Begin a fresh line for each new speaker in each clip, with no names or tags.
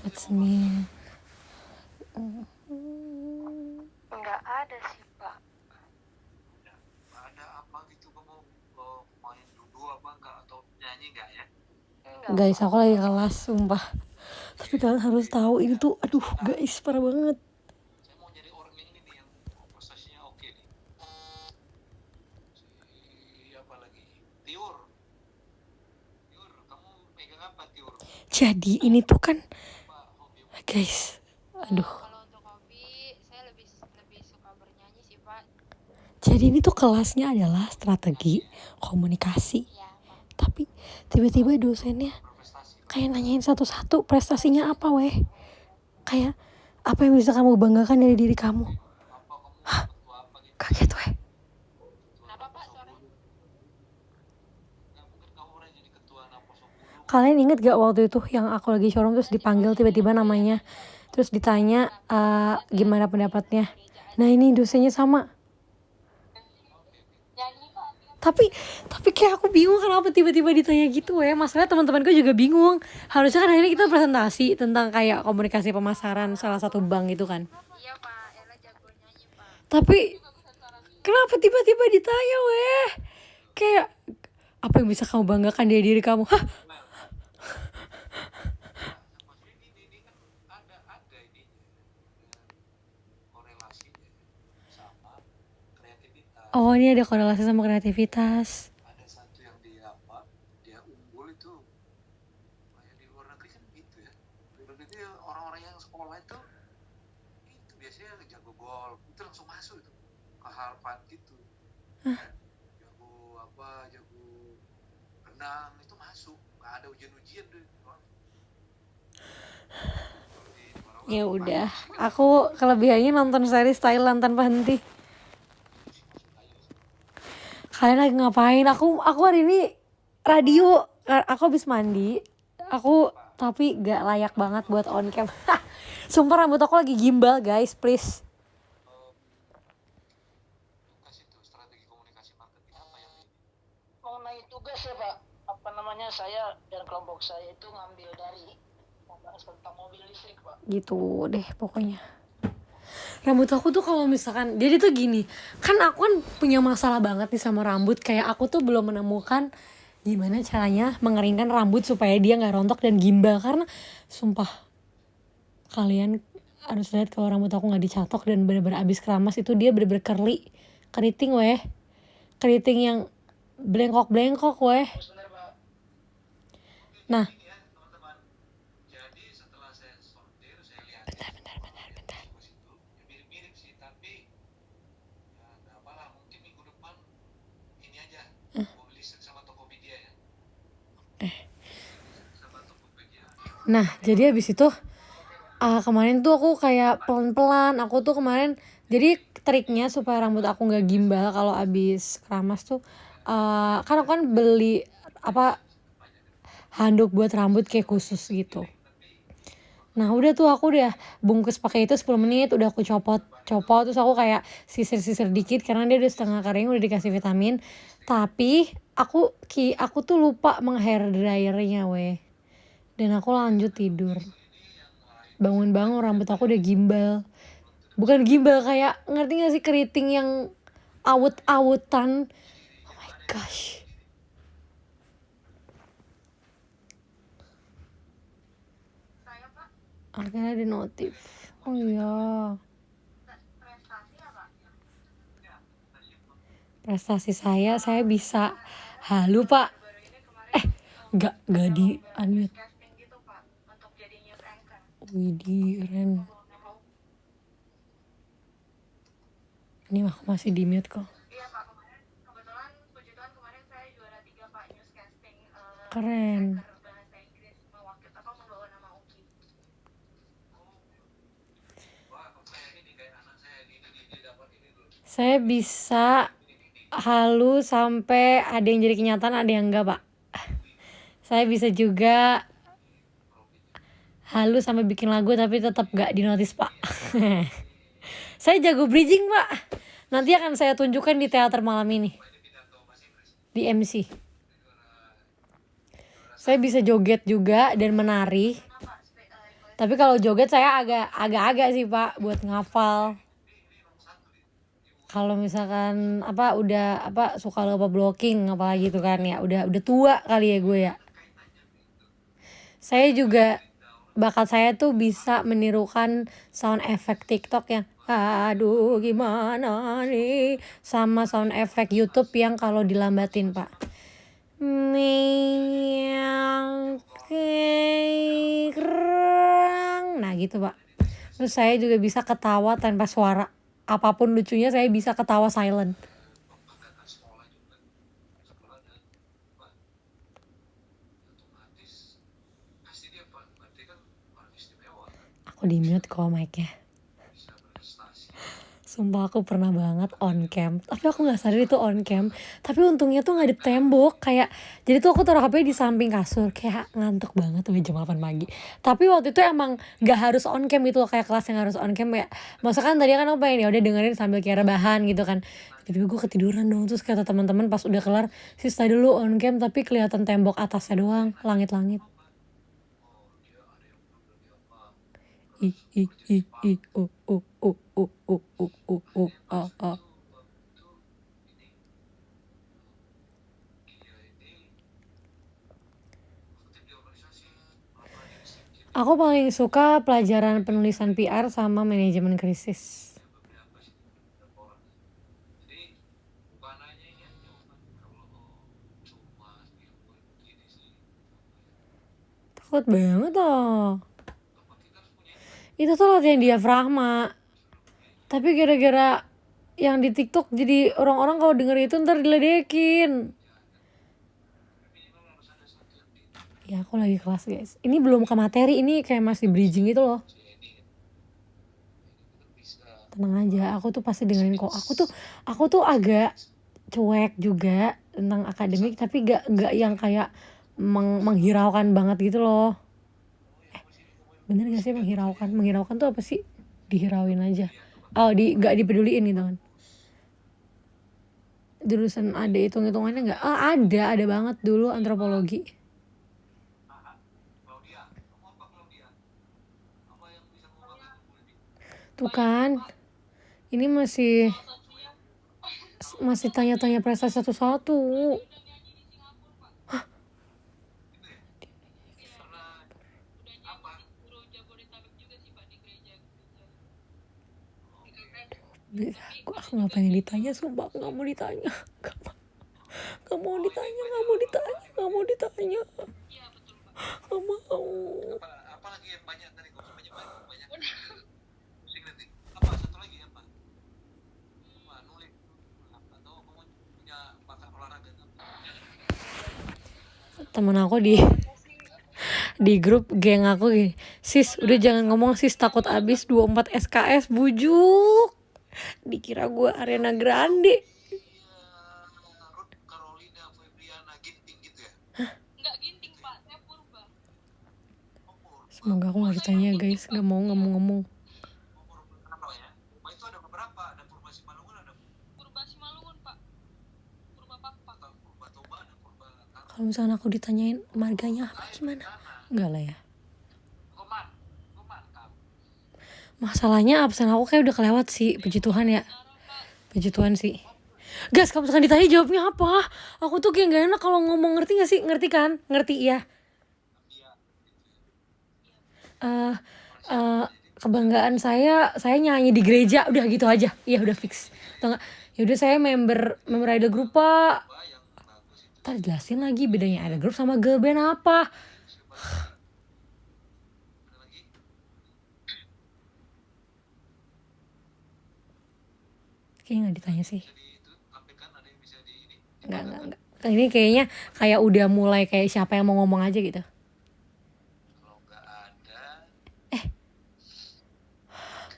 It's me.
Nggak ada sih Pak.
Ada apa gitu kamu main dulu apa enggak atau nyanyi enggak ya?
Enggak,
Guys,
Pak.
aku lagi kelas, sumpah. Tapi kalian harus tahu ini tuh, aduh guys, parah banget.
Saya mau jadi orang yang ini nih yang prestasinya oke nih. Siapa lagi? Tiur, kamu pegang apa Tiur?
Jadi ini tuh kan,
Apa hobi?
guys, aduh.
Kalau untuk hobi, saya lebih suka bernyanyi sih Pak.
Jadi ini tuh kelasnya adalah strategi komunikasi.
Iya Pak.
Tapi tiba-tiba dosennya
Berprestasi.
kayak nanyain satu-satu prestasinya apa weh. Kayak apa yang bisa kamu banggakan dari diri kamu.
Apa kamu
Hah,
ketua apa gitu?
kaget weh.
Kenapa Pak suaranya?
Nggak mungkin kamu pernah jadi ketua Naposokulu.
Kalian inget gak waktu itu yang aku lagi showroom terus dipanggil tiba-tiba namanya. Terus ditanya gimana pendapatnya. Nah ini dosennya sama.
Nyanyi Pak.
Tapi kayak aku bingung kenapa tiba-tiba ditanya gitu ya. Masalahnya teman-temanku juga bingung. Harusnya kan hari ini kita presentasi tentang kayak komunikasi pemasaran salah satu bank gitu kan.
Iya Pak, Ella jago nyanyi Pak.
Tapi kenapa tiba-tiba ditanya weh? Kayak apa yang bisa kamu banggakan dari diri kamu? Hah?
Maksudnya ini kan ada ini korelasinya sama kreativitas.
Oh ini ada korelasi sama kreativitas.
Ada satu yang dia unggul itu kayak di luar negeri kan gitu ya. Di luar negeri orang-orang yang sekolah itu biasanya jago golf itu langsung masuk itu ke Harvard gitu. Jago renang itu masuk, nggak ada ujian deh.
Ya udah, aku kelebihannya nonton series Thailand tanpa henti. Kalian lagi ngapain? Aku hari ini radio. Aku habis mandi. Tapi gak layak banget buat on cam. Sumpah rambut aku lagi gimbal guys, please.
Tugas itu strategi komunikasi marketing apa yang ini?
Mengenai tugas ya Pak, apa namanya, saya dan kelompok saya itu ngambil dari membahas tentang mobil listrik Pak.
Gitu deh pokoknya. Rambut aku tuh kalau misalkan jadi tuh gini, kan aku kan punya masalah banget nih sama rambut. Kayak aku tuh belum menemukan gimana caranya mengeringkan rambut supaya dia nggak rontok dan gimbal. Karena sumpah kalian harus lihat kalau rambut aku nggak dicatok dan bener-bener abis keramas itu dia bener-bener keriting weh, keriting yang blengkok weh.
Benar Pak.
Nah,
Ini ya teman-teman. Jadi setelah saya sortir, saya lihat
bentar.
tugas itu ya mirip-mirip sih, tapi ya nggak apalah, mungkin minggu depan ini aja mobil listrik sama Tokopedia ya. Sama Tokopedia.
Nah, jadi abis itu kemarin tuh aku kayak pelan-pelan. Aku tuh kemarin jadi triknya supaya rambut aku nggak gimbal kalau abis keramas tuh kan aku kan beli handuk buat rambut kayak khusus gitu. Nah udah tuh aku udah bungkus pakai itu 10 menit, udah aku copot terus aku kayak sisir dikit karena dia udah setengah kering, udah dikasih vitamin. Tapi aku tuh lupa meng-hair dryernya weh. Dan aku lanjut tidur. Bangun rambut aku udah gimbal. Bukan gimbal, kayak ngerti gak sih keriting yang awut-awutan. Oh my gosh.
Saya Pak,
Akhirnya ada notif. Oh iya.
prestasi apa?
Prestasi saya bisa halu pak.
Baru ini kemarin
Gak di unmute.
casting gitu Pak untuk jadi news anchor.
Widih keren. Ini aku masih di mute kok.
Iya Pak, kebetulan puji Tuhan kemarin saya juara 3 Pak newscasting
Keren.
anchor bahasa Inggris mewakili membawa nama UKI.
Wah, kayak ini kayak anak saya ini dapat ini dulu.
Saya bisa halu sampai ada yang jadi kenyataan, ada yang enggak pak. Saya bisa juga halu sampai bikin lagu tapi tetap gak dinotis pak. Saya jago bridging pak. Nanti akan saya tunjukkan di teater malam ini. Di MC. Saya bisa joget juga dan menari. Tapi kalau joget saya agak-agak sih Pak buat ngafal. Kalau misalkan udah suka lupa blocking apalagi gitu kan ya, udah tua kali ya gue ya. Saya juga bakat saya tuh bisa menirukan sound effect TikTok yang aduh gimana nih, sama sound effect YouTube yang kalau dilambatin Pak. Nah gitu Pak. Terus saya juga bisa ketawa tanpa suara. Apapun lucunya saya bisa ketawa silent.
Kegiatan sekolah juga, sekolah dan apa, otomatis pasti dia berarti kan orang istimewa kan,
Aku di mute kok mic-nya.
bisa berprestasi.
Sumpah aku pernah banget on cam. Tapi aku gak sadar itu on cam. Tapi untungnya tuh ngadep tembok. Kayak, jadi tuh aku taruh HP di samping kasur. Kayak ngantuk banget tuh jam 8 pagi. Tapi waktu itu emang gak harus on cam gitu loh. Kayak kelas yang harus on cam ya. Maksudnya kan tadi kan aku pengen ya udah dengerin sambil kayak rebahan gitu kan. Tiba-tiba gue ketiduran dong. Terus kata teman-teman pas udah kelar, sis tadi dulu on cam tapi kelihatan tembok atasnya doang. Langit-langit.
Oh dia ada yang ngambil dia apa,
Ih, ih, ih, ih, oh, oh, oh, oh, oh, oh, oh, oh, ah, ah.
itu ini dia ini aktif di organisasi apa di SMC
Aku paling suka pelajaran penulisan PR sama manajemen krisis.
beberapa sih, beberapa orang. Jadi bukan hanya ini aja bukan kalau cuma ilmu begini sih,
Takut banget loh.
apa kita harus punya ini kan,
Itu tuh latihan diafragma. Tapi gara-gara yang di TikTok jadi orang-orang kalau denger itu ntar diledekin.
minimal harus ada satu yang di
Ya aku lagi kelas guys. Ini belum ke materi, ini kayak masih bridging gitu loh.
ini kan bisa
Tenang aja, aku tuh pasti dengerin kok. Aku tuh agak cuek juga tentang akademik, tapi gak yang kayak menghiraukan banget gitu loh. Bener gak sih menghiraukan? Menghiraukan tuh apa sih? Dihirauin aja. Oh, gak dipeduliin gitu kan. Jurusan ada hitung-hitungannya gak? Ada banget dulu antropologi.
Claudia, kamu apa Claudia? Apa yang bisa kamu banggakan politik?
Tuh kan. Ini masih tanya-tanya prestasi satu-satu.
Karena apa?
Aku gak pengen ditanya, sumpah aku gak mau ditanya. Gak mau ditanya. Gak mau.
Apa lagi yang banyak tadi kok banyak pusing nanti. Apa satu lagi apa? Apa nulis atau kamu punya bakat olahraga?
Temen aku di grup geng aku gini, sis udah jangan ngomong sis, takut abis 24 SKS, bujuk. Dikira gue Ariana Grande.
Ruth Carolina Febriana Ginting gitu ya?
Enggak ginting pak, saya purba.
Semoga aku gak ditanya guys, gak mau ngomong.
Apa ya? Oh itu ada beberapa, ada Purba Simalungun, ada
Purba Simalungun pak. Purba Pakpak.
Purba Toba, ada Purba Karang.
Kalau misalnya aku ditanyain marganya apa gimana? Enggak lah ya.
Kuman kamu.
Masalahnya absen aku kayak udah kelewat sih, puji Tuhan ya. Puji Tuhan sih. Guys, kalau misalkan ditanya jawabnya apa? Aku tuh kayak gak enak kalau ngomong, ngerti gak sih? Ngerti kan? Ngerti ya. Kebanggaan saya nyanyi di gereja, udah gitu aja. Iya udah fix. Atau enggak? Ya udah saya member idol grup Pak. Ntar jelasin lagi bedanya idol grup sama girl band apa. Kayaknya gak ditanya sih. Enggak. Ini kayaknya kayak udah mulai kayak siapa yang mau ngomong aja gitu.
Kalau nggak ada,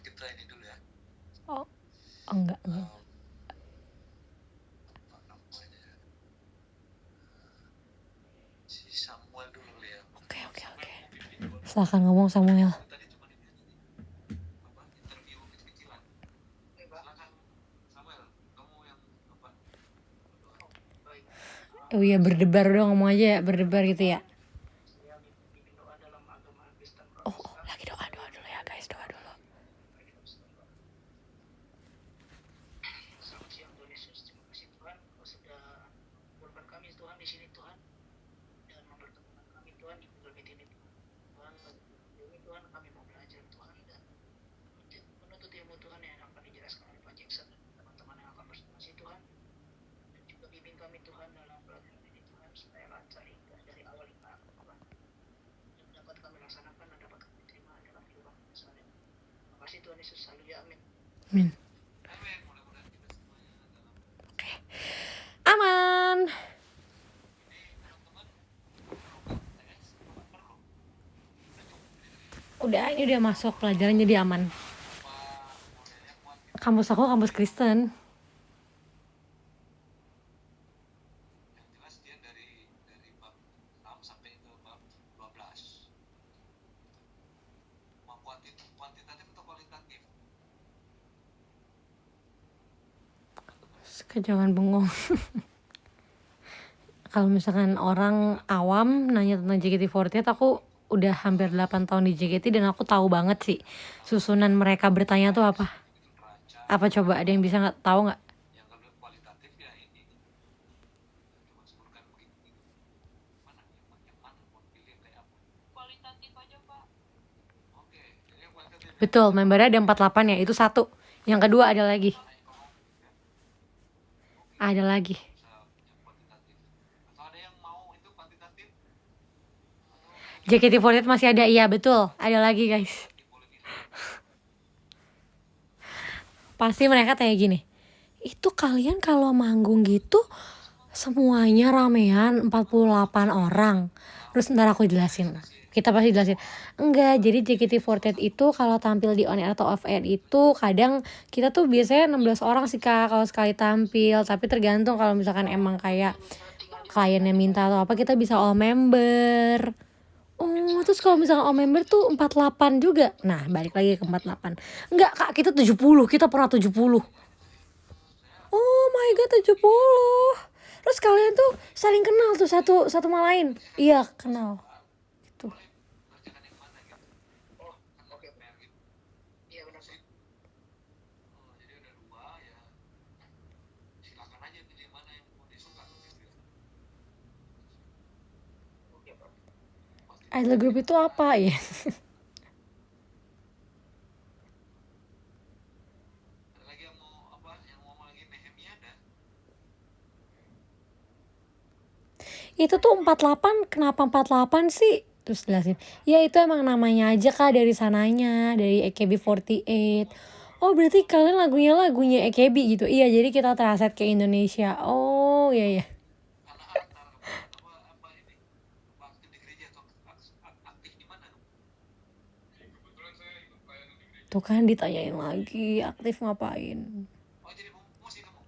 kita ini dulu ya.
Oh enggak.
Apa namanya? Si Samuel dulu ya.
Oke. Silakan ngomong Samuel.
Tadi cuma ini aja nih. Apa? Interview kecil-kecilan. Silakan Samuel, kamu yang apa?
Oh iya, berdebar udah ngomong aja ya, berdebar gitu ya. Oh lagi doa
Tuhan yang akan dijelaskan oleh Pak Jackson dan teman-teman yang akan bersemasi Tuhan, dan juga bimbing kami Tuhan dalam pelajaran ini Tuhan, supaya lancar hingga dari awal hingga akhir Tuhan, dan dapat kami laksanakan dan dapat kami terima dalam kehidupan kami sehari-hari. Terima kasih Tuhan Yesus, haleluya, amin.
Amin.
Amin. Mudah-mudahan kita semuanya dalam
Aman.
ini teman-teman perlu kan guys, perlu udah cukup gitu.
Udah, ini udah masuk pelajaran jadi aman.
Apa modelnya kuat gitu.
Kampus aku kampus Kristen.
Yang jelas dia dari bab 6 sampai ke bab 12. Mau kuantitatif atau kualitatif?
Jangan bengong. Kalau misalkan orang awam nanya tentang JKT48, aku udah hampir 8 tahun di JKT dan aku tahu banget sih susunan mereka bertanya tuh apa.
Begitu neraca.
Apa coba ada yang bisa nggak tahu nggak?
Yang kedua kualitatif ya ini cuma sebutkan begitu. Mana yang mana mau pilih kayak apa?
Kualitatif aja Pak.
Oke, jadi yang kualitatif ya.
Betul, membernya ada 48 ya, itu satu. Yang kedua ada lagi.
Mana ekonomi ya.
Ada lagi.
Bisa yang kuantitatif. Atau ada yang mau itu kuantitatif?
JKT48 masih ada, iya betul. Ada lagi guys.
Boleh pilih.
Pasti mereka tanya gini, itu kalian kalau manggung gitu semuanya ramean 48 orang. Terus ntar aku jelasin. Kita pasti jelasin. Enggak, jadi JKT48 itu kalau tampil di on air atau off air itu kadang kita tuh biasanya 16 orang sih Kak kalau sekali tampil. Tapi tergantung kalau misalkan emang kayak kliennya minta atau apa, kita bisa all member. Oh, terus kalau misalkan all member tuh 48 juga. Nah, balik lagi ke 48. Enggak Kak, kita 70. Kita pernah 70. Oh my god, 70. Terus kalian tuh saling kenal tuh satu sama lain. Iya, kenal. Gitu.
Kerjakan yang mana gitu.
Oh,
Kan
oke,
fair gitu.
iya benar Pak.
Jadi ada dua ya. Silakan aja pilih mana yang mau disuka gitu ya.
Oke Pak.
Idol group itu apa ya?
Ada lagi yang mau apa? Yang mau ngomong lagi Nehemia ada?
Itu tuh 48, kenapa 48 sih? Terus jelasin, ya itu emang namanya aja Kak dari sananya, dari AKB48. Oh berarti kalian lagunya AKB gitu? Iya, jadi kita translate ke Indonesia. Oh iya ya.
Anak-anak apa ini? Apa aktif di gereja atau aktif di mana? Kebetulan saya ikut pelayanan di gereja.
Tuh kan ditanyain lagi, aktif ngapain?
Oh jadi musik kamu?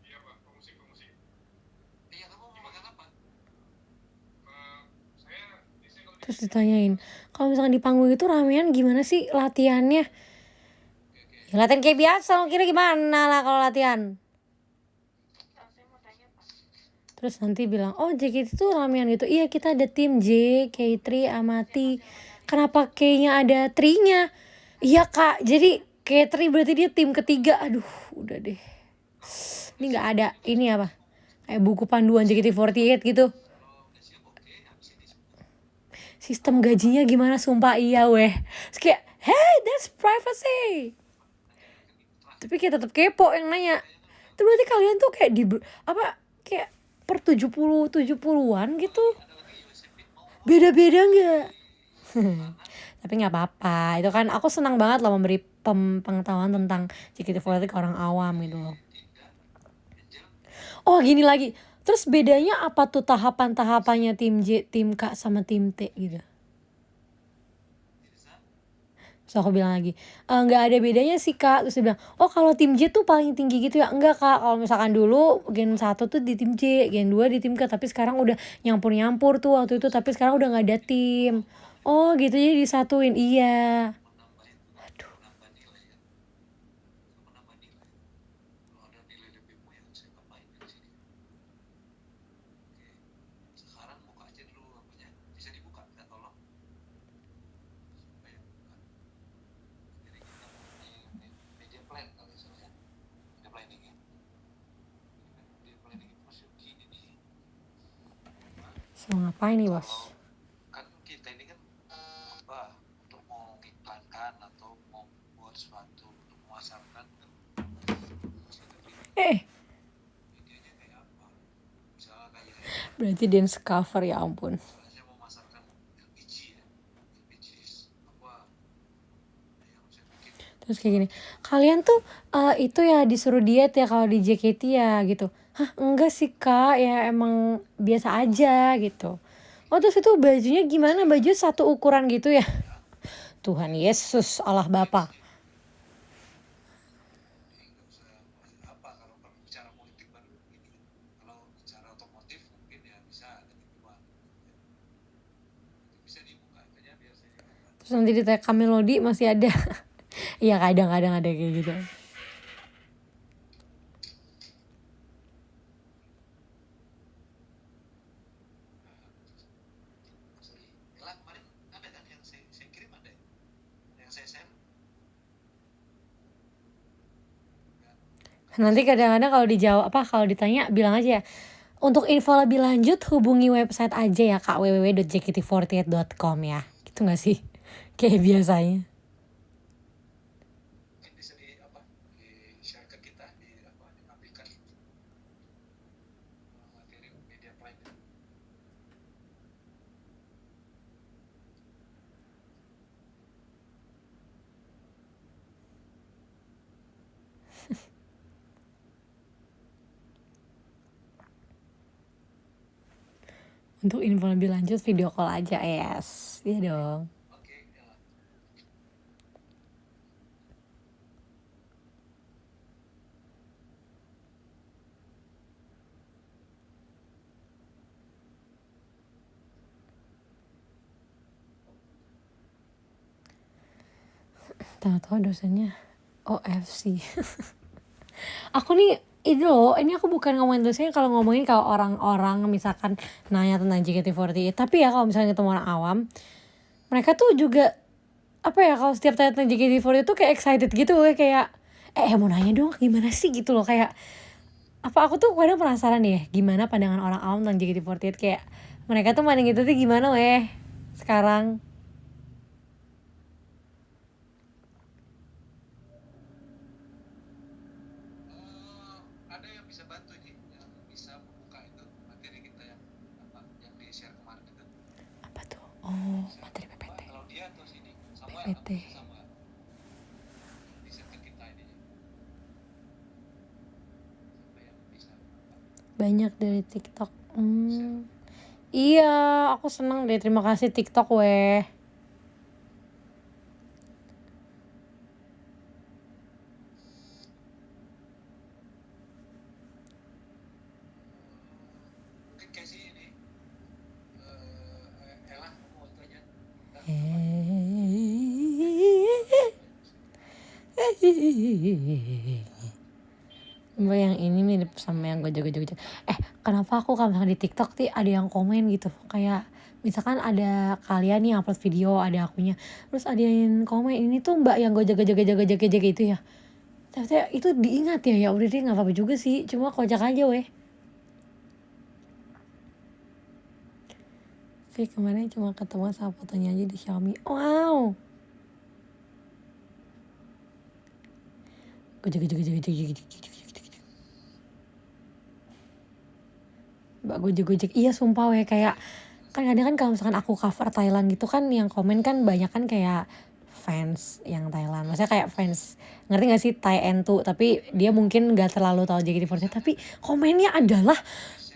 Iya Pak, pemusik. Iya kamu mau makan apa? Saya biasanya kalau
Terus ditanyain, kalau misalkan di panggung itu ramean gimana sih latihannya? Ya, latihan kayak biasa, lo kira gimana lah kalau latihan?
Saya mau tanya Pak.
Terus nanti bilang, oh JKT itu ramean gitu. Iya, kita ada tim J, K3, Amati. Kenapa K-nya ada Tri-nya? Iya Kak, jadi K3 berarti dia tim ketiga. Aduh, udah deh. Ini gak ada, ini apa? Kayak buku panduan JKT48 gitu.
udah siap oke, habis ini semua.
Sistem gajinya gimana, sumpah iya weh. Terus kayak, hey, that's privacy. Tapi kayak tetap kepo yang nanya. Itu berarti kalian tuh kayak di apa kayak per 70-70-an gitu. Beda-beda enggak? Tapi nggak apa-apa. Itu kan aku senang banget loh memberi pengetahuan tentang JKT48 ke orang awam gitu loh. Oh, gini lagi. Terus bedanya apa tuh tahapan-tahapannya tim J, tim K sama tim T gitu? Terus aku bilang lagi, nggak ada bedanya sih Kak. Terus dia bilang, oh kalau tim J tuh paling tinggi gitu ya? Enggak Kak, kalau misalkan dulu Gen 1 tuh di tim J, Gen 2 di tim K. Tapi sekarang udah nyampur-nyampur tuh waktu itu. Tapi sekarang udah nggak ada tim. Oh gitu, jadi disatuin, iya. Aduh.
Menambah nilai ya. Menambah nilai. Kalau ada nilai lebihmu ya saya tambahin di sini. Oke. Sekarang buka aja dulu apanya. Bisa dibuka nggak tolong? Supaya buka. Jadi kita mempunyai media plan kali soalnya. Media planning ya. Media planning itu masih begini nih.
So ngapain nih bos?
Kan kita ini kan apa untuk mau mengiklankan atau mau buat sesuatu untuk Videonya kayak apa? Misalnya kayak
Berarti dance cover, ya ampun.
saya mau masarkan LPG ya, LPG apa yang saya bikin
Terus kayak gini, kalian tuh itu ya disuruh diet ya kalau di JKT ya gitu. Hah, enggak sih kak, ya emang biasa aja gitu. Oh terus itu bajunya gimana? Baju satu ukuran gitu ya? Tuhan Yesus Allah Bapa.
nggak usah apa kalau bicara politik baru ini, kalau bicara otomotif mungkin ya bisa ada gituan, bisa dibuka aja biasanya.
Terus nanti di tag Melody masih ada. Iya kadang-kadang ada kayak gitu.
Lah kemarin ada kan yang saya kirim, ada yang saya send.
Nanti kadang-kadang kalau dijawab kalau ditanya bilang aja ya. Untuk info lebih lanjut hubungi website aja ya kak, www.jkt48.com ya. Gitu gak sih? Kayak biasanya.
Mungkin bisa di share ke kita di aplikasi materi media plan.
Untuk info lebih lanjut video call aja, yes. Iya dong.
Oke, ya.
Tahu-tahu dosennya OFC. Aku nih ini loh, ini aku bukan ngomongin dosennya, kalau ngomongin kalau orang-orang misalkan nanya tentang JKT48, tapi ya kalau misalnya ketemu orang awam, mereka tuh juga apa ya, kalau setiap tanya tentang JKT48 tuh kayak excited gitu loh, kayak mau nanya dong gimana sih gitu loh, kayak apa, aku tuh kadang penasaran ya gimana pandangan orang awam tentang JKT48, kayak mereka tuh mandang itu tuh gimana sekarang.
Ada yang bisa bantu nih, yang bisa membuka itu materi kita yang di share kemarin itu.
Apa tuh? Oh, materi PPT.
Kalau dia atau sini sama
PPT.
sama di share ke kita ini. Siapa yang bisa?
Banyak dari TikTok. Iya, aku seneng deh. Terima kasih TikTok weh.
Mungkin kayak sih ini Ella mau tanya.
Mbak yang ini mirip sama yang gojek. Kenapa aku kalau misalkan di TikTok tuh ada yang komen gitu, kayak misalkan ada kalian nih upload video, ada akunya, terus ada yang komen ini tuh mbak yang gojek itu ya. Tapi itu diingat ya, udah deh nggak apa-apa juga sih, cuma kocak aja weh. Oke, kemarin cuma ketemu sama fotonya aja di Xiaomi. Wow. Gojek. Mbak gojek. Iya sumpah weh, kayak kan kadang kan kalau misalkan aku cover Thailand gitu kan, yang komen kan banyak kan kayak fans yang Thailand, maksudnya kayak fans, ngerti gak sih, Thai N2, tapi dia mungkin gak terlalu tahu JKT48, tapi komennya adalah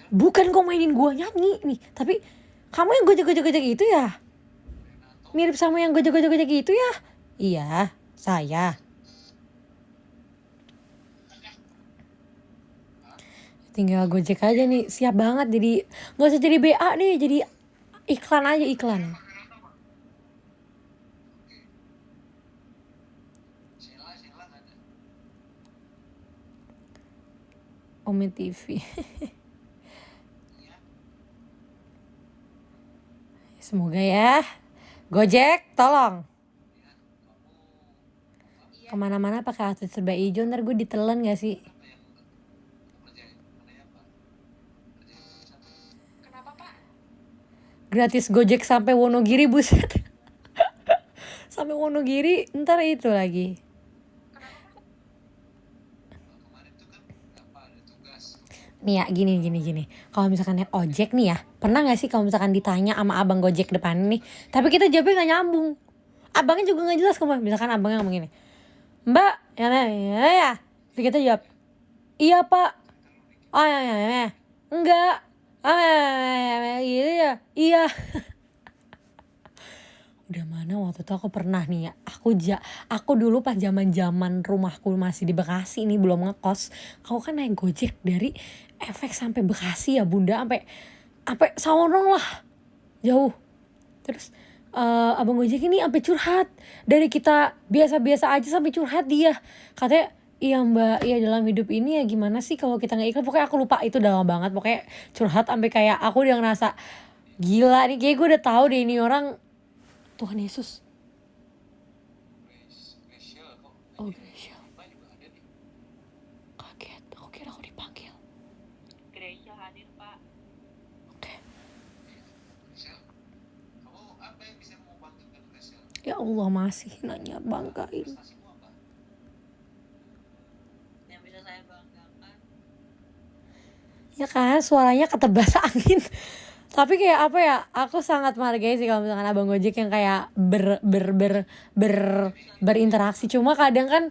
bukan komenin gua nyanyi nih, tapi kamu yang gojek itu ya, mirip sama yang gojek itu ya. Iya, saya. Tinggal Gojek aja nih, siap banget, jadi gak usah jadi BA nih, jadi iklan aja, iklan.
Sheila nggak ada.
Ome TV. Semoga ya. Gojek, tolong. Kemana-mana pakai outfit serba hijau, ntar gue ditelan gak sih?
Kenapa Pak?
Gratis Gojek sampai Wonogiri, buset. Sampai Wonogiri, ntar itu lagi.
Kemarin tuh kan
nih ya gini. Kalau misalkan naik ojek nih ya, pernah nggak sih kalau misalkan ditanya sama abang gojek depan nih, tapi kita jawabnya nggak nyambung, abangnya juga nggak jelas kok. Misalkan abangnya ngomong gini, Mbak, ya, terus kita jawab, iya Pak, oh ya, enggak, gitu ya, iya. Udah mana waktu itu aku pernah nih ya, aku dulu pas zaman rumahku masih di Bekasi nih, belum ngekos, aku kan naik gojek dari Efek sampai Bekasi ya bunda, sampai Sawanong lah, jauh. Terus abang gojek ini sampai curhat, dari kita biasa-biasa aja sampai curhat dia, katanya, iya mbak, iya dalam hidup ini ya gimana sih kalau kita nggak ikhlas, pokoknya aku lupa itu dalam banget, pokoknya curhat sampai kayak aku udah ngerasa gila nih, kayak gue udah tahu deh ini orang. Tuhan Yesus.
Gracia kok.
Oh Gracia.
Mbak juga ada nih.
Kaget, aku kira aku dipanggil.
Gereja hadir Pak.
Oke.
Gracia, kamu apa yang bisa mau bantu dengan Gracia?
Ya Allah masih nanya banggain.
Prestasimu apa?
Yang bisa saya banggakan.
Ya kan suaranya ketebas angin. Tapi kayak apa ya, aku sangat menghargai sih kalau misalkan abang gojek yang kayak berinteraksi. Cuma kadang kan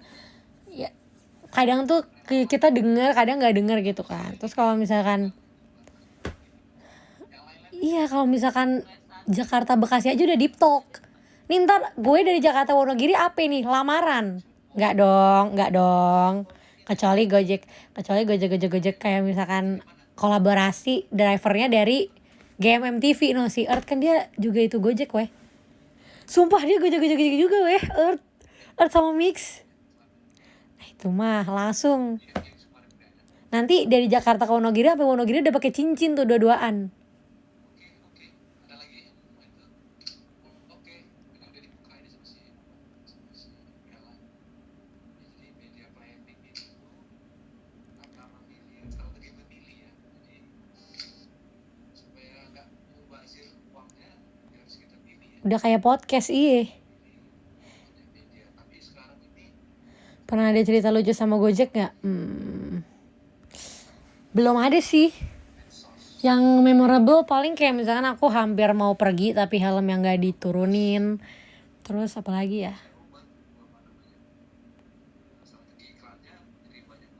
ya, kadang tuh kita dengar, kadang nggak dengar gitu kan. Terus kalau misalkan iya, kalau misalkan Jakarta Bekasi aja udah deep talk. Nih ntar gue dari Jakarta Wonogiri apa nih, lamaran? Nggak dong. Kecuali gojek kayak misalkan kolaborasi drivernya dari GMMTV no, si Earth kan dia juga itu gojek weh. Sumpah dia gojek juga weh, Earth sama Mix. Nah itu mah langsung. Nanti dari Jakarta ke Wonogiri sampai Wonogiri udah pakai cincin tuh dua-duaan.
Oke. Ada lagi yang mau itu? Oke. Ini udah dibuka ini sama si Ella. Jadi media planning itu akan memilih strategi memilih ya. Jadi supaya nggak mubazir uangnya harus kita pilih ya.
Udah kayak podcast iya.
Media. Tapi sekarang ini
Pernah ada cerita lucu sama Gojek gak? Belum ada sih. Yang memorable paling kayak misalkan aku hampir mau pergi tapi helm yang gak diturunin. Terus apa lagi ya?
strategi iklannya jadi banyak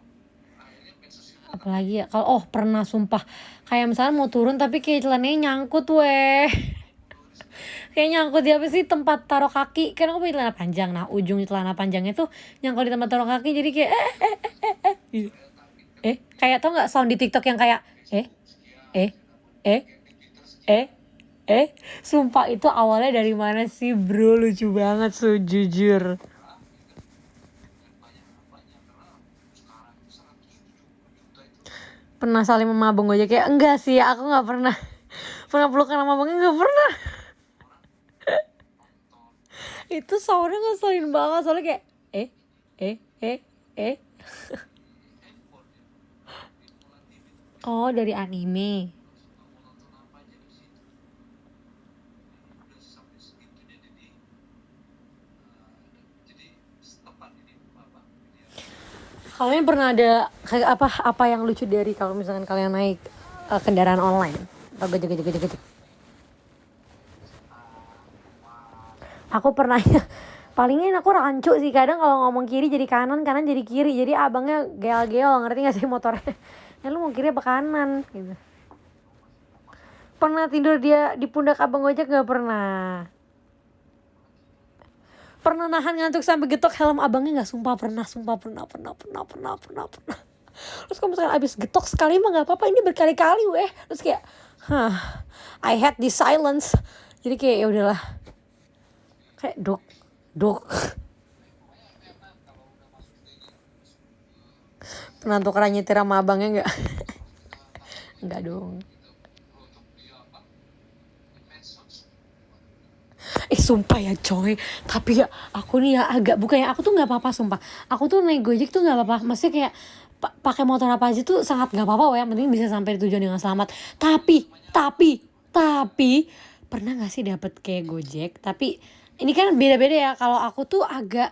akhirnya medsos itu
Apalagi ya? Kalau pernah sumpah kayak misalnya mau turun tapi kayak celananya nyangkut weh. Kayak nyangkut di apa sih, tempat taruh kaki. Kan aku punya celana panjang. Nah ujung celana panjangnya tuh nyangkut di tempat taruh kaki. Jadi kayak gitu. Kayak tau gak sound di TikTok yang kayak sumpah itu awalnya dari mana sih bro, lucu banget sejujur. Pernah saling sama abang Gojek ya? Enggak sih, aku gak pernah. Pernah pelukan sama abangnya gak pernah. Itu soundnya ngeselin banget, soalnya kayak oh dari anime.
udah sampai segitu dia jadi tepat ini apa
Kalian pernah ada kayak apa yang lucu dari kalau misalkan kalian naik kendaraan online atau gojek? Aku pernah ya, palingnya aku rancu sih, kadang kalau ngomong kiri jadi kanan jadi kiri, jadi abangnya gel ngerti nggak sih motornya? Ya lu mau kiri apa kanan gitu. Pernah tidur dia di pundak abang gojek? Gak pernah. Pernah nahan ngantuk sampai getok helm abangnya nggak? Sumpah pernah. Terus kalau misalkan abis getok sekali mah nggak apa-apa, ini berkali-kali weh. Terus kayak, I had this silence. Jadi kayak ya udahlah. Kayak dok. Pernah tukeran nyetir sama abangnya nggak? Nggak dong. Sumpah ya coy, tapi ya aku nih ya agak, bukannya aku tuh nggak apa-apa sumpah, aku tuh naik gojek tuh nggak apa-apa, maksudnya kayak pakai motor apa aja tuh sangat nggak apa-apa, yang penting bisa sampai tujuan dengan selamat. Tapi pernah nggak sih dapet kayak gojek, tapi ini kan beda-beda ya. Kalau aku tuh agak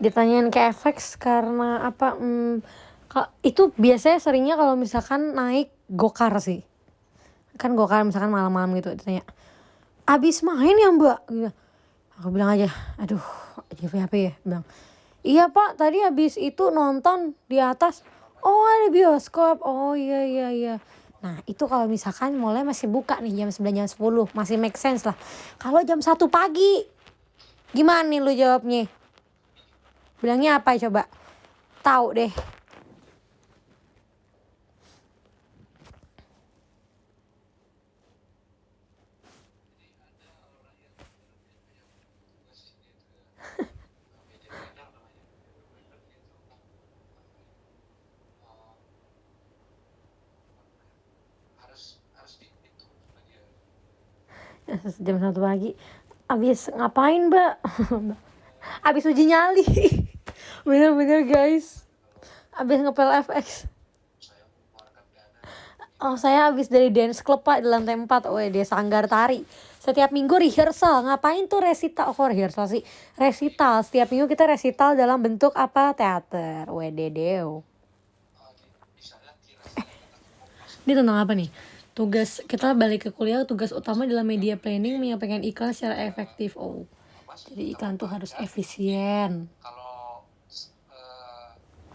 Ditanyain ke FX karena apa? Itu biasanya seringnya kalau misalkan naik gokar sih. Kan gokar misalkan malam-malam gitu ditanya, abis main ya mbak? Gitu. Aku bilang aja, aduh apa ya? Bilang, iya pak tadi abis itu nonton di atas. Oh ada bioskop, oh iya. Nah itu kalau misalkan mulai masih buka nih jam 9 jam 10 masih make sense lah. Kalau jam 1 pagi gimana nih lu jawabnya? Bilangnya apa coba? Tahu deh.
harus dihitung dia.
Jam 1 pagi. Abis ngapain mbak? Abis uji nyali. Bener-bener guys. Abis ngepel FX.
Saya mengeluarkan dana.
Oh saya abis dari dance club pak di lantai 4. Dia Sanggar Tari. Setiap minggu rehearsal. Ngapain tuh resital? Rehearsal sih. Resital. Setiap minggu kita resital dalam bentuk apa? Teater. Deo.
Di sana kira-kira
Ini tentang apa nih? Tugas kita balik ke kuliah, tugas utama dalam media planning menyampaikan iklan secara efektif. Jadi iklan tuh harus efisien.
kalau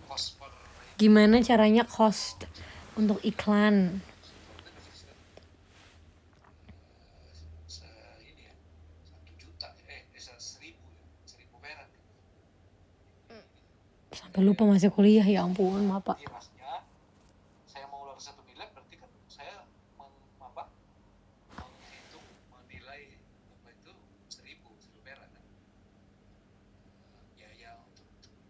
cost per
Gimana caranya cost untuk iklan?
ini ya 1 juta 1.000 perak.
Sampai lupa masih kuliah, ya ampun, maaf pak.
Irasnya saya mau ulang 1 miliar berarti kan saya menghitung menilai apa itu 1.000 perak kan. Biaya untuk iklan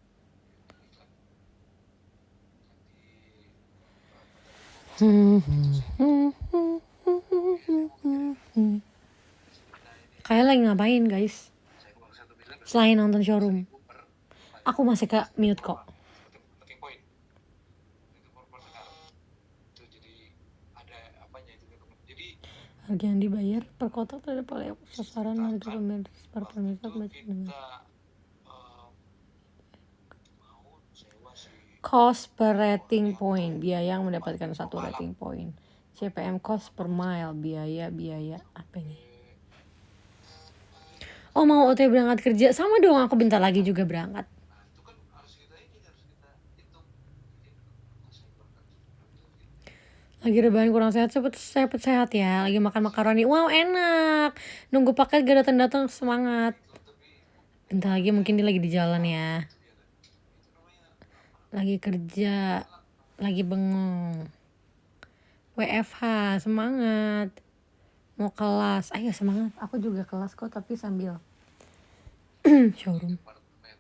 Kayak lagi ngapain guys?
saya uang 1 miliar
Selain nonton showroom.
per
Aku masih ke mute kok.
working point itu per negara itu jadi ada apanya itu jadi
Harga yang dibayar per kotak terhadap sasaran harga pemirsa per pemirsa baca dengan
kita mau sewa si
cost per rating point, biaya yang mendapatkan 1 rating point. CPM cost per mile, biaya apa ini? Oh mau OT berangkat kerja, sama dong aku bentar lagi juga berangkat.
itu kan harus kita hitung
Lagi rebahan kurang sehat, cepet sehat ya. Lagi makan makaroni, wow enak. Nunggu paket gak datang semangat. Bentar lagi mungkin dia lagi di jalan ya. Lagi kerja, lagi bengong. WFH, semangat. Mau kelas, ayo semangat. Aku juga kelas kok tapi sambil showroom.
departemen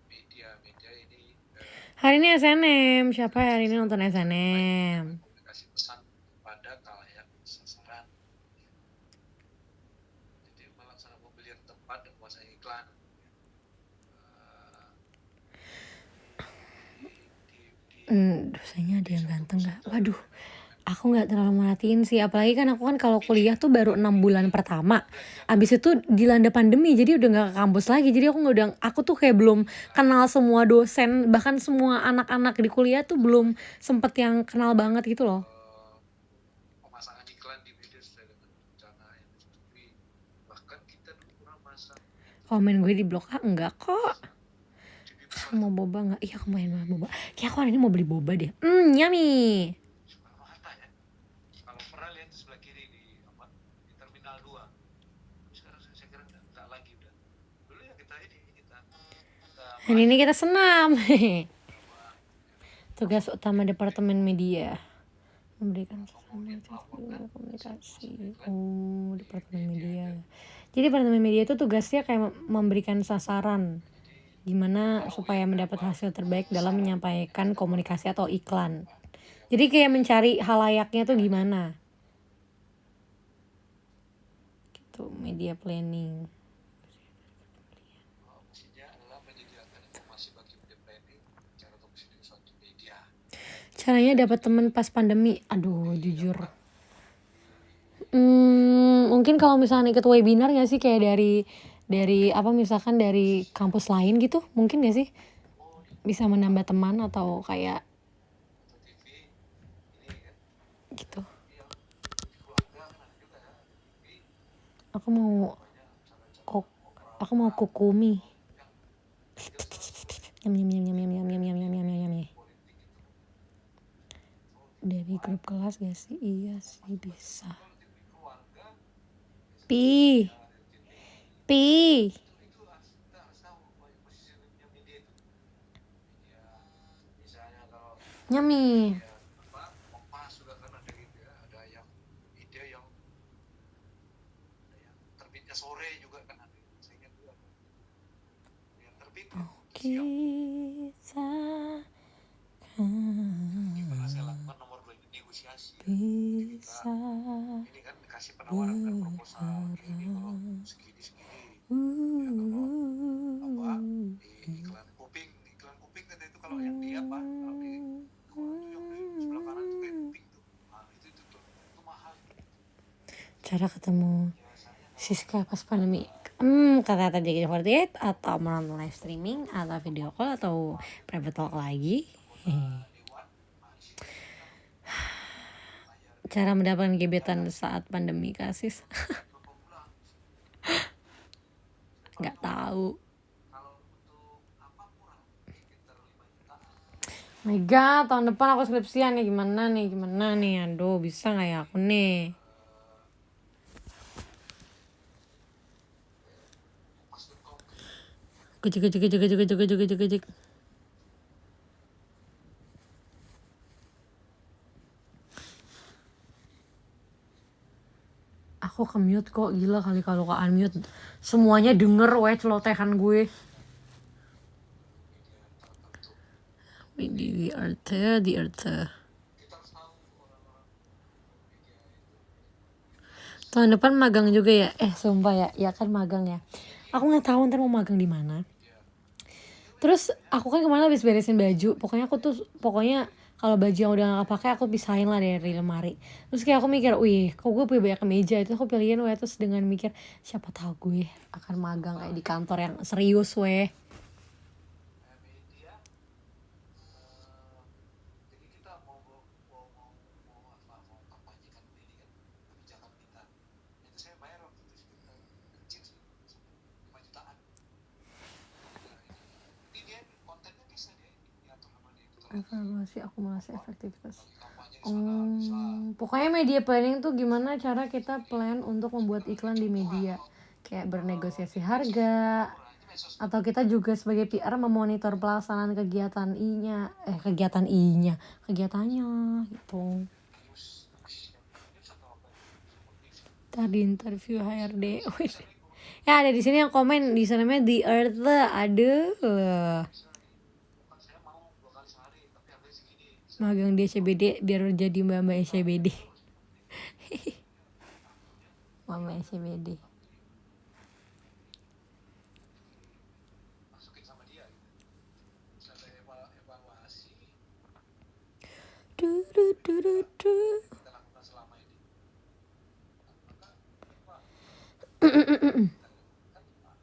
media ini
Hari ini SNM, siapa hari ini nonton SNM?
komunikasi pesan pada khalayak sasaran. Jadi melaksanakan pembelian tempat dan kuasa iklan.
Dosanya ada yang ganteng gak? Waduh, aku gak terlalu merhatiin sih. Apalagi kan aku kan kalau kuliah tuh baru 6 bulan pertama. Abis itu dilanda pandemi, jadi udah gak ke kampus lagi. Jadi aku tuh kayak belum kenal semua dosen. Bahkan semua anak-anak di kuliah tuh belum sempet yang kenal banget gitu loh.
Pemasangan iklan di media sesuai dengan rencana yang disetujui. Bahkan kita dulu pernah masang
Komen gue di blog enggak kok. Kamu mau boba gak? Iya aku main boba. Kayak aku hari ini mau beli boba deh. Yummy.
Soekarno Hatta ya. Kalau pernah lihat di sebelah kiri di Terminal 2. Sekarang saya kira enggak lagi udah. Dulu ya kita
Hari ini kita senam. Tugas utama Departemen Media memberikan komunikasi. Departemen Media. Jadi Departemen Media itu tugasnya kayak memberikan sasaran gimana supaya mendapat hasil terbaik dalam menyampaikan komunikasi atau iklan. Jadi kayak mencari halayaknya tuh gimana. Gitu, media planning.
Maksudnya adalah menyediakan informasi bagi media planning cara untuk suatu media.
Caranya dapat teman pas pandemi. Aduh, jujur. Mungkin kalau misalnya ikut webinar nggak sih kayak dari apa misalkan dari kampus lain gitu, mungkin gak sih bisa menambah teman atau kayak
atau TV ini kan
gitu.
yang di keluarga kan ada juga ya TV
Aku mau
banyak cara-cara
kok
ngobrol
aku mau kukumi.
yang dia
Nyam nyam nyam nyam nyam nyam nyam nyam nyam nyam nyam.
politik itu
Dari grup kelas gak sih? Iya sih bisa.
kalau TV keluarga
Pi,
RCTI
pi.
itu harus kita harus tahu posisinya media itu media misalnya kalau
Nyami.
ya apa Kompas juga kan ada gitu ya ada yang media yang ada yang terbitnya sore juga kan ada saya ingat juga ada yang terbit siang
Kita
yang pernah saya lakukan nomor 2 itu negosiasi ya.
bisa
Ini kan dikasih penawaran kan proposal ini kalau segini ya kalau apa di iklan kuping tadi itu kalau yang di apa kalau di yang di sebelah kanan itu kayak kuping tuh nah itu tuh itu mahal
cara ketemu
biasanya
Siska pas pandemi. Kata JKT48 atau menonton live streaming atau video call atau private talk lagi.
dewan masih
Cara mendapatkan gebetan saat pandemi kasis.
berapa bulan
Nggak tahu.
kalau untuk apa murah sekitar 5 jutaan
My God, tahun depan aku skripsian nih. Gimana nih? Aduh, bisa nggak ya aku nih?
pas.com
Gejek. Aku ke-mute kok, gila kali kalau ke unmute. Semuanya denger weh celotehan gue.
media tertentu
Di Earth.
kita harus tahu orang-orang media itu
Tahun depan magang juga ya? Sumpah ya, ya kan magang ya. Aku nggak tahu ntar mau magang di mana. Terus aku kan kemarin habis beresin baju. Pokoknya kalau baju yang udah gak pakai aku pisahin lah dari lemari. Terus kayak aku mikir, wih, kok gue punya banyak kemeja. Itu aku pilihin weh. Terus dengan mikir, siapa tahu gue akan magang kayak di kantor yang serius weh.
media jadi kita mau kampanyekan ini kan kebijakan kita itu saya bayar waktu itu sekitar kecil sih 5 jutaan ini dia kontennya bisa dia diatur sama dia itu
Evaluasi akumulasi efektivitas.
bagi kampanye di sana bisa
Pokoknya media planning tuh gimana cara kita plan untuk membuat iklan di media. Kayak bernegosiasi harga.
itu medsos
Atau kita juga sebagai PR memonitor pelaksanaan kegiatannya gitu.
news atau apa
Tadi interview HRD. Ya ada di sini yang komen di sana The Earth ada
bukan saya mau 2 kali sehari tapi harganya segini
magang di SCBD biar jadi mbak SCBD. Mama SCBD.
masukin sama dia gitu. Terus ada evaluasi kita lakukan selama ini kan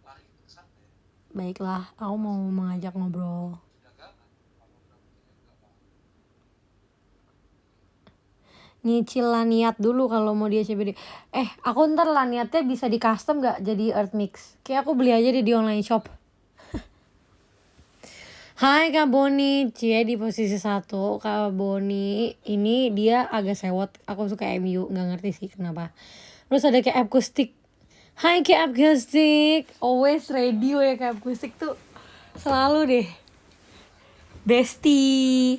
lari ke sana ya
Baiklah, aku mau mengajak ngobrol.
dagangan kalau dapetnya nggak mau
Nyicil laniat dulu kalau mau di SCBD. Aku ntar laniatnya bisa di custom gak jadi Earth Mix? Kayak aku beli aja di online shop. Hai Kak Boni, Cie di posisi 1. Kak Boni ini dia agak sewot. Aku suka MU, nggak ngerti sih kenapa. Terus ada kayak Akustik. Hai kayak Akustik, always ready ya kayak Akustik tuh selalu deh. Bestie.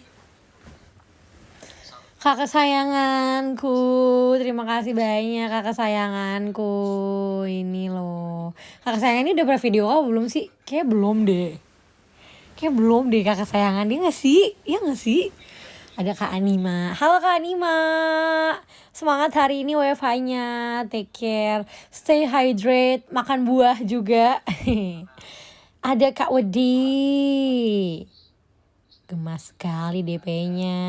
Kakak sayanganku, terima kasih banyak kakak sayanganku. Ini loh. Kakak sayangan ini udah pernah video call belum sih? Kayak belum deh kakak sayangan dia gak sih? Iya gak sih? Ada Kak Anima. Halo Kak Anima. Semangat hari ini WFH-nya. Take care. Stay hydrate. Makan buah juga. Ada Kak Wedi. Gemas sekali DP-nya.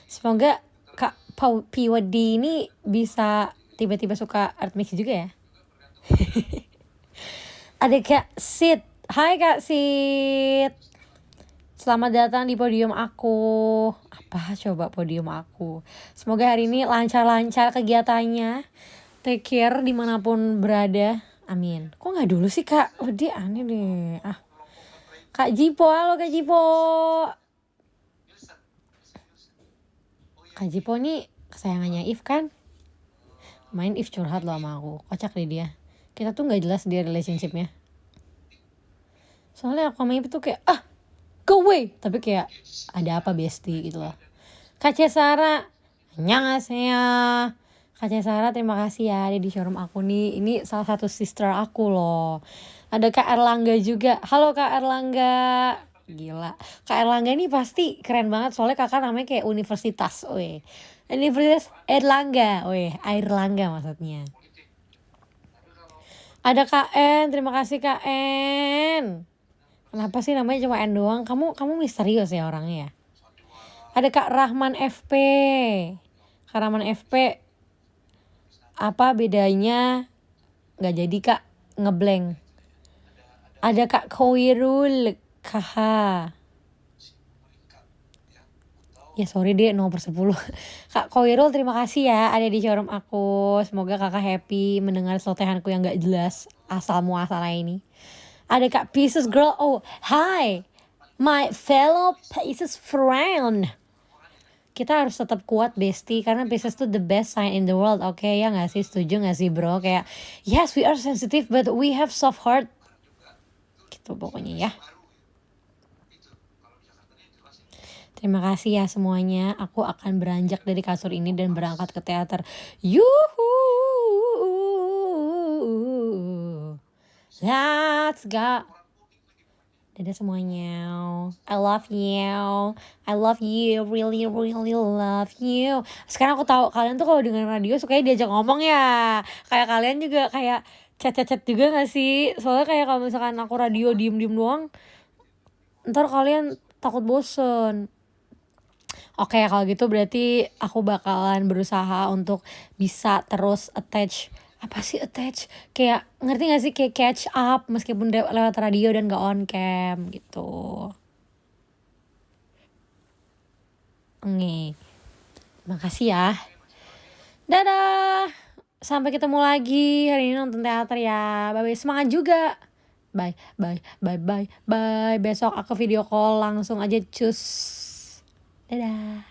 Semoga Kak Pi Wedi ini bisa tiba-tiba suka Art Mix juga ya. Ada Kak Sid. Hai Kak Sid. Selamat datang di podium aku. Apa coba podium aku? Semoga hari ini lancar-lancar kegiatannya. Take care dimanapun berada. Amin. Kok nggak dulu sih Kak? Oh dia aneh deh. Kak Jipo, halo Kak Jipo. Kak Jipo nih kesayangannya If kan? Main If curhat loh sama aku. Kocak deh dia. Kita tuh nggak jelas dia relationshipnya. Soalnya aku sama If tuh kayak go away, tapi kayak ada apa bestie gitu loh. Kak Cesara, annyeonghaseyo. Kak Cesara terima kasih ya ada di showroom aku nih. Ini salah satu sister aku loh. Ada Kak Erlangga juga. Halo Kak Erlangga. Gila. Kak Erlangga nih pasti keren banget soalnya kakak namanya kayak universitas. Weh. Universitas Erlangga. Weh, Airlangga maksudnya. Ada Kak N, terima kasih Kak N. Kenapa sih namanya cuma N doang? Kamu misterius ya orangnya ya. Ada Kak Rahman FP. Kak Rahman FP, apa bedanya? Nggak jadi Kak, ngeblank. Ada Kak Koirul KH. Ya sorry deh nomor 10. Kak Koirul terima kasih ya ada di showroom aku. Semoga kakak happy mendengar celotehanku yang gak jelas asal muasalnya ini. Ada Kak Pisces Girl. Oh hi my fellow Pisces friend. Kita harus tetap kuat bestie karena Pisces tuh the best sign in the world. Oke ya gak sih? Setuju gak sih bro? Kayak yes we are sensitive but we have soft heart. Gitu pokoknya ya. Terima kasih ya semuanya. Aku akan beranjak dari kasur ini dan berangkat ke teater. Yuhu. Let's go. Dadah semuanya. I love you. I love you. Really love you. Sekarang aku tahu kalian tuh kalau dengar radio sukanya diajak ngomong ya. Kayak kalian juga kayak chat juga gak sih? Soalnya kayak kalau misalkan aku radio diem doang, ntar kalian takut bosen. Oke, kalau gitu berarti aku bakalan berusaha untuk bisa terus attach. Apa sih attach? Kayak ngerti gak sih kayak catch up meskipun lewat radio dan gak on cam gitu. Oke. Makasih ya. Dadah. Sampai ketemu lagi hari ini nonton teater ya. Bye bye, semangat juga. Bye. Besok aku video call langsung aja cus. Dadah.